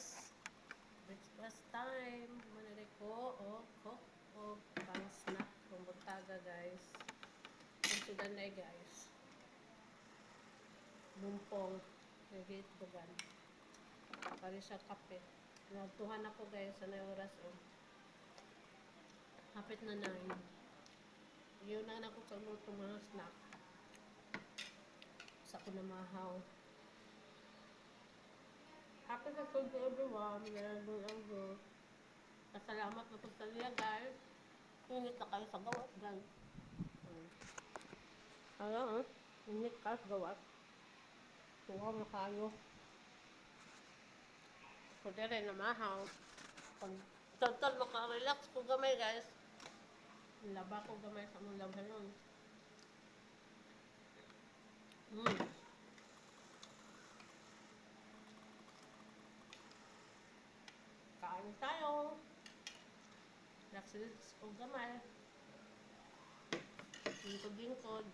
guys. Breakfast time. Manali ko o cook o pang snack kung buntaga guys. Kung sudan na guys. Mumpong. Nagit bugan. Pari sa kape. Nagtuhan ako guys. Sa oras o. Hapit na 9. Yun na ako kaluto mga snack. Sa ko na mahaw. Happy na to everyone. Meron good. Pasalamat na po sa niya guys. Init na kayo sa gawat guys. Ayan init ka sa gawat. Tuwa na kayo. So dire na mahaw. Pag total maka-relax ko gamay guys. Laba ko gamay sa mong labanon. Kain tayo. Relax ko gamay. Lingkod-lingkod.